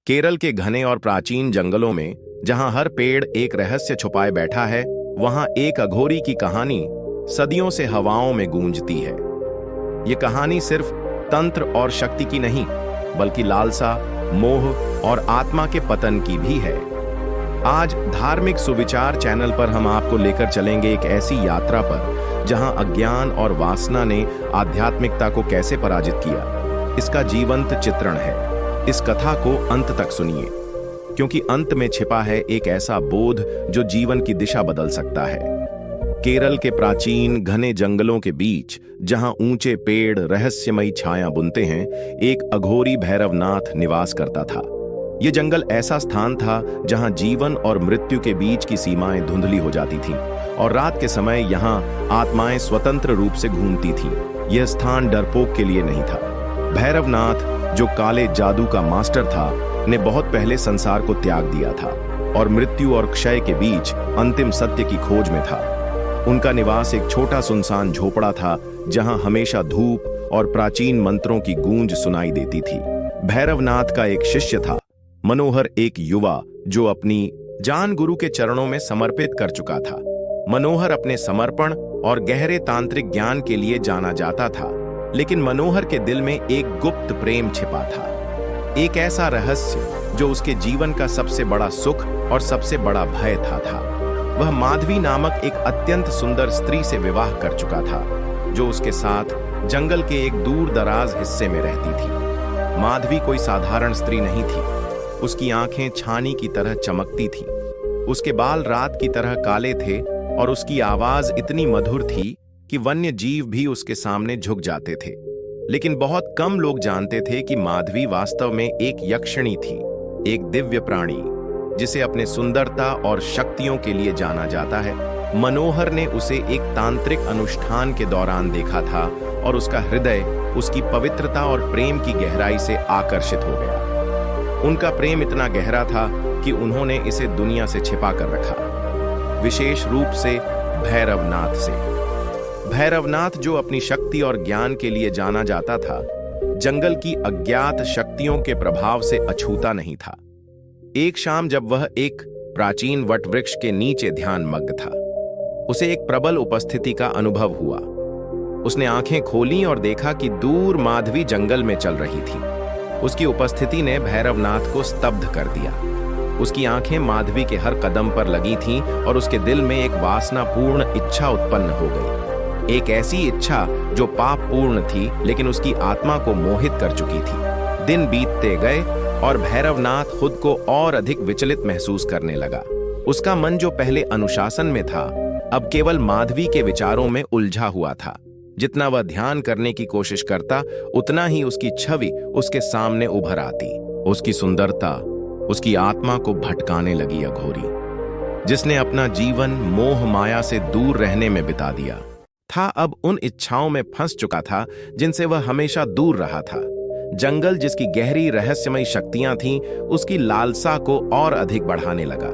केरल के घने और प्राचीन जंगलों में जहां हर पेड़ एक रहस्य छुपाए बैठा है, वहां एक अघोरी की कहानी सदियों से हवाओं में गूंजती है। ये कहानी सिर्फ तंत्र और शक्ति की नहीं, बल्कि लालसा, मोह और आत्मा के पतन की भी है। आज धार्मिक सुविचार चैनल पर हम आपको लेकर चलेंगे एक ऐसी यात्रा पर जहां अज्ञान और वासना ने आध्यात्मिकता को कैसे पराजित किया। इसका जीवंत चित्रण है। इस कथा को अंत तक सुनिए, क्योंकि अंत में छिपा है एक ऐसा बोध जो जीवन की दिशा बदल सकता है। केरल के प्राचीन घने जंगलों के बीच जहां ऊंचे पेड़ रहस्यमयी छाया बुनते हैं, एक अघोरी भैरवनाथ निवास करता था। यह जंगल ऐसा स्थान था जहां जीवन और मृत्यु के बीच की सीमाएं धुंधली हो जाती थीं, और रात के समय यहां आत्माएं स्वतंत्र रूप से घूमती थीं। यह स्थान डरपोक के लिए नहीं था। भैरवनाथ, जो काले जादू का मास्टर था, ने बहुत पहले संसार को त्याग दिया था और मृत्यु और क्षय के बीच अंतिम सत्य की खोज में था। उनका निवास एक छोटा सुनसान झोपड़ा था, जहां हमेशा धूप और प्राचीन मंत्रों की गूंज सुनाई देती थी। भैरवनाथ का एक शिष्य था, मनोहर, एक युवा जो अपनी जान गुरु के चरणों में समर्पित कर चुका था। मनोहर अपने समर्पण और गहरे तांत्रिक ज्ञान के लिए जाना जाता था, लेकिन मनोहर के दिल में एक गुप्त प्रेम छिपा था, एक ऐसा रहस्य जो उसके जीवन का सबसे बड़ा सुख और सबसे बड़ा भय था। वह माधवी नामक एक अत्यंत सुंदर स्त्री से विवाह कर चुका था, जो उसके साथ जंगल के एक दूर दराज हिस्से में रहती थी। माधवी कोई साधारण स्त्री नहीं थी। उसकी आंखें छानी की तरह चमकती थी, उसके बाल रात की तरह काले थे, और उसकी आवाज इतनी मधुर थी कि वन्य जीव भी उसके सामने झुक जाते थे। लेकिन बहुत कम लोग जानते थे कि माधवी वास्तव में एक यक्षिणी थी, एक दिव्य प्राणी जिसे अपने सुंदरता और शक्तियों के लिए जाना जाता है। मनोहर ने उसे एक तांत्रिक अनुष्ठान के दौरान देखा था, और उसका हृदय उसकी पवित्रता और प्रेम की गहराई से आकर्षित हो गया। उनका प्रेम इतना गहरा था कि उन्होंने इसे दुनिया से छिपा कर रखा, विशेष रूप से भैरवनाथ से। भैरवनाथ, जो अपनी शक्ति और ज्ञान के लिए जाना जाता था, जंगल की अज्ञात शक्तियों के प्रभाव से अछूता नहीं था। एक शाम जब वह एक प्राचीन वटवृक्ष के नीचे ध्यानमग्न था, उसे एक प्रबल उपस्थिति का अनुभव हुआ। उसने आंखें खोलीं और देखा कि दूर माधवी जंगल में चल रही थी। उसकी उपस्थिति ने भैरवनाथ को स्तब्ध कर दिया। उसकी आंखें माधवी के हर कदम पर लगी थीं, और उसके दिल में एक वासनापूर्ण इच्छा उत्पन्न हो गई। एक ऐसी इच्छा जो पाप पूर्ण थी, लेकिन उसकी आत्मा को मोहित कर चुकी थी। दिन बीतते गए और भैरवनाथ खुद को और अधिक विचलित महसूस करने लगा। उसका मन, जो पहले अनुशासन में था, अब केवल माधवी के विचारों में उलझा हुआ था। जितना वह ध्यान करने की कोशिश करता, उतना ही उसकी छवि उसके सामने उभर आती। उसकी सुंदरता उसकी आत्मा को भटकाने लगी। अघोरी, जिसने अपना जीवन मोह माया से दूर रहने में बिता दिया था, अब उन इच्छाओं में फंस चुका था जिनसे वह हमेशा दूर रहा था। जंगल, जिसकी गहरी रहस्यमयी शक्तियां थीं, उसकी लालसा को और अधिक बढ़ाने लगा।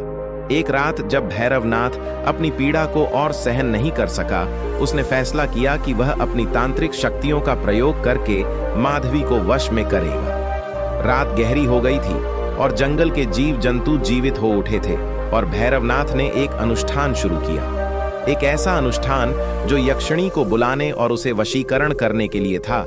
एक रात जब भैरवनाथ अपनी पीड़ा को और सहन नहीं कर सका, उसने फैसला किया कि वह अपनी तांत्रिक शक्तियों का प्रयोग करके माधवी को वश में करेगा। रात गहरी हो गई थी और जंगल के जीव जंतु जीवित हो उठे थे, और भैरवनाथ ने एक अनुष्ठान शुरू किया। एक ऐसा अनुष्ठान जो यक्षिणी को बुलाने और उसे वशीकरण करने के लिए था।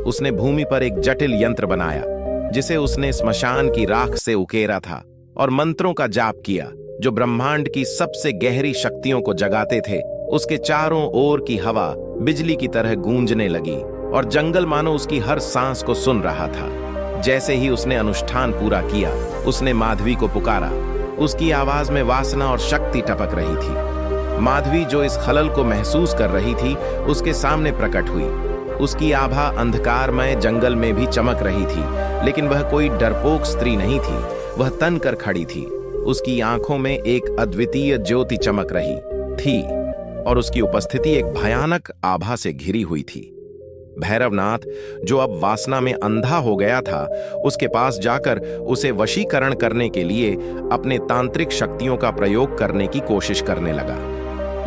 उसने भूमि पर एक जटिल यंत्र बनाया, जिसे उसने स्मशान की राख से उकेरा था, और मंत्रों का जाप किया जो ब्रह्मांड की सबसे गहरी शक्तियों को जगाते थे। उसके चारों ओर की हवा बिजली की तरह गूंजने लगी, और जंगल मानो उसकी हर सांस को सुन रहा था। जैसे ही उसने अनुष्ठान पूरा किया, उसने माधवी को पुकारा। उसकी आवाज में वासना और शक्ति टपक रही थी। माधवी, जो इस खलल को महसूस कर रही थी, उसके सामने प्रकट हुई। उसकी आभा अंधकारमय जंगल में भी चमक रही थी, लेकिन वह कोई डरपोक स्त्री नहीं थी। वह तन कर खड़ी थी। उसकी आंखों में एक अद्वितीय ज्योति चमक रही थी, और उसकी उपस्थिति एक भयानक आभा से घिरी हुई थी। भैरवनाथ, जो अब वासना में अंधा हो गया था, उसके पास जाकर उसे वशीकरण करने के लिए अपने तांत्रिक शक्तियों का प्रयोग करने की कोशिश करने लगा।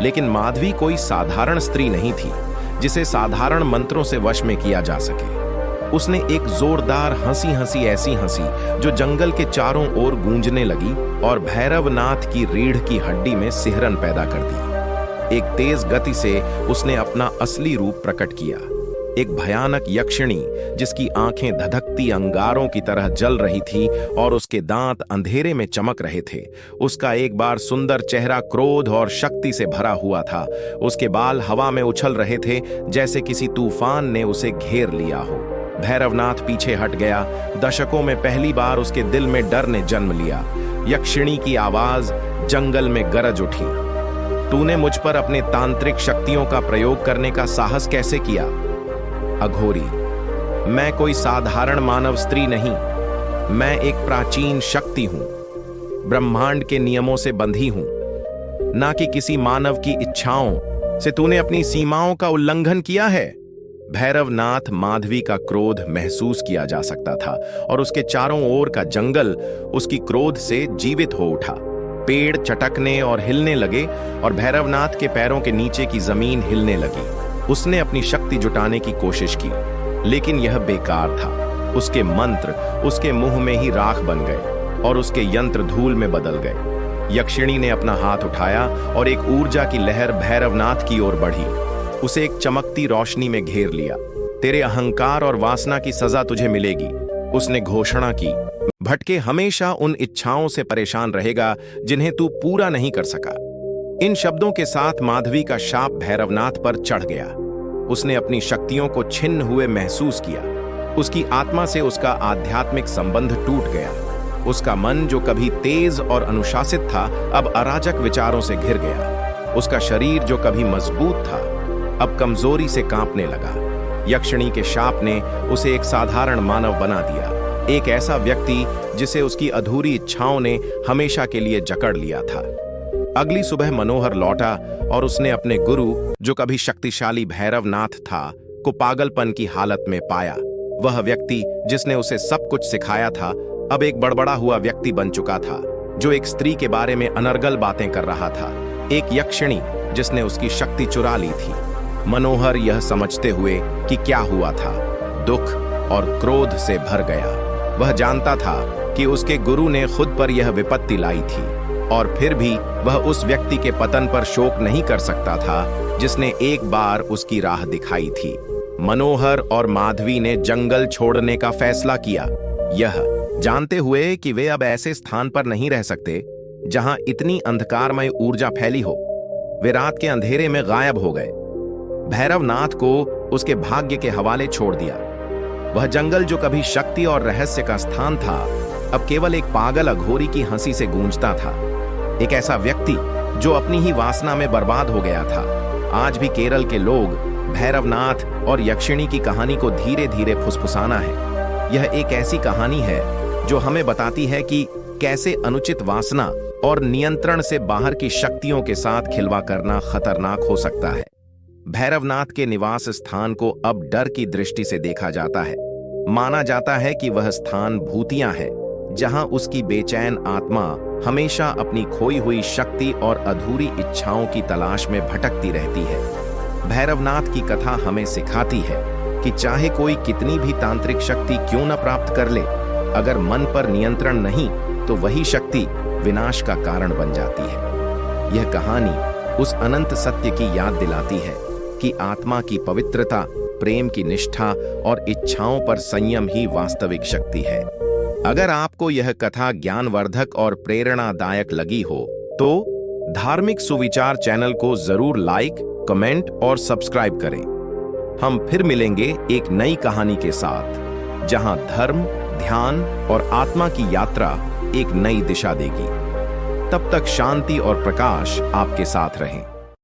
लेकिन माधवी कोई साधारण स्त्री नहीं थी, जिसे साधारण मंत्रों से वश में किया जा सके। उसने एक जोरदार हंसी हंसी, ऐसी हंसी जो जंगल के चारों ओर गूंजने लगी और भैरवनाथ की रीढ़ की हड्डी में सिहरन पैदा कर दी। एक तेज गति से उसने अपना असली रूप प्रकट किया, एक भयानक यक्षिणी जिसकी आंखें धधकती अंगारों की तरह जल रही थी और उसके दांत अंधेरे में चमक रहे थे। उसका एक बार सुंदर चेहरा क्रोध और शक्ति से भरा हुआ था। उसके बाल हवा में उछल रहे थे जैसे किसी तूफान ने उसे घेर लिया हो। भैरवनाथ पीछे हट गया। दशकों में पहली बार उसके दिल में डर ने जन्म लिया। यक्षिणी की आवाज जंगल में गरज उठी, तूने मुझ पर अपने तांत्रिक शक्तियों का प्रयोग करने का साहस कैसे किया? अघोरी, मैं कोई साधारण मानव स्त्री नहीं, मैं एक प्राचीन शक्ति हूं, ब्रह्मांड के नियमों से बंधी हूं, ना कि किसी मानव की इच्छाओं से। तूने अपनी सीमाओं का उल्लंघन किया है। भैरवनाथ माधवी का क्रोध महसूस किया जा सकता था और उसके चारों ओर का जंगल उसकी क्रोध से जीवित हो उठा। पेड़ चटकने और हिलने लगे और भैरवनाथ के पैरों के नीचे की जमीन हिलने लगी। उसने अपनी शक्ति जुटाने की कोशिश की, लेकिन यह बेकार था। उसके मंत्र उसके मुंह में ही राख बन गए और उसके यंत्र धूल में बदल गए। यक्षिणी ने अपना हाथ उठाया और एक ऊर्जा की लहर भैरवनाथ की ओर बढ़ी। उसे एक चमकती रोशनी में घेर लिया। तेरे अहंकार और वासना की सजा तुझे मिलेगी, उसने घोषणा की। भटके हमेशा उन इच्छाओं से परेशान रहेगा जिन्हें तू पूरा नहीं कर सका। इन शब्दों के साथ माधवी का शाप भैरवनाथ पर चढ़ गया। उसने अपनी शक्तियों को छिन्न हुए महसूस किया। उसकी आत्मा से उसका आध्यात्मिक संबंध टूट गया। उसका मन जो कभी तेज और अनुशासित था, अब अराजक विचारों से घिर गया। उसका शरीर जो कभी मजबूत था, अब कमजोरी से कांपने लगा। यक्षिणी के शाप ने उसे एक साधारण मानव बना दिया, एक ऐसा व्यक्ति जिसे उसकी अधूरी इच्छाओं ने हमेशा के लिए जकड़ लिया था। अगली सुबह मनोहर लौटा और उसने अपने गुरु, जो कभी शक्तिशाली भैरवनाथ था, को पागलपन की हालत में पाया। वह व्यक्ति जिसने उसे सब कुछ सिखाया था, अब एक बड़बड़ा हुआ व्यक्ति बन चुका था, जो एक स्त्री के बारे में अनर्गल बातें कर रहा था, एक यक्षिणी जिसने उसकी शक्ति चुरा ली थी। मनोहर यह समझते हुए कि क्या हुआ था, दुख और क्रोध से भर गया। वह जानता था कि उसके गुरु ने खुद पर यह विपत्ति लाई थी, और फिर भी वह उस व्यक्ति के पतन पर शोक नहीं कर सकता था जिसने एक बार उसकी राह दिखाई थी। मनोहर और माधवी ने जंगल छोड़ने का फैसला किया, यह जानते हुए कि वे अब ऐसे स्थान पर नहीं रह सकते जहां इतनी अंधकारमय ऊर्जा फैली हो। वे रात के अंधेरे में गायब हो गए। भैरवनाथ को उसके भाग्य के हवाले छोड़ दिया। वह जंगल जो कभी शक्ति और रहस्य का स्थान था, अब केवल एक पागल अघोरी की हंसी से गूंजता था। एक ऐसा व्यक्ति जो अपनी ही वासना में बर्बाद हो गया था। आज भी केरल के लोग भैरवनाथ और यक्षिणी की कहानी को धीरे धीरे फुसफुसाना है। यह एक ऐसी कहानी है जो हमें बताती है कि कैसे अनुचित वासना और नियंत्रण से बाहर की शक्तियों के साथ खिलवाड़ करना खतरनाक हो सकता है। भैरवनाथ के निवास स्थान को अब डर की दृष्टि से देखा जाता है। माना जाता है कि वह स्थान भूतिया है, जहां उसकी बेचैन आत्मा हमेशा अपनी खोई हुई शक्ति और अधूरी इच्छाओं की तलाश में भटकती रहती है। भैरवनाथ की कथा हमें सिखाती है कि चाहे कोई कितनी भी तांत्रिक शक्ति क्यों न प्राप्त कर ले, अगर मन पर नियंत्रण नहीं तो वही शक्ति विनाश का कारण बन जाती है। यह कहानी उस अनंत सत्य की याद दिलाती है कि आत्मा की पवित्रता, प्रेम की निष्ठा और इच्छाओं पर संयम ही वास्तविक शक्ति है। अगर आपको यह कथा ज्ञानवर्धक और प्रेरणादायक लगी हो तो धार्मिक सुविचार चैनल को जरूर लाइक, कमेंट और सब्सक्राइब करें। हम फिर मिलेंगे एक नई कहानी के साथ, जहां धर्म, ध्यान और आत्मा की यात्रा एक नई दिशा देगी। तब तक शांति और प्रकाश आपके साथ रहें।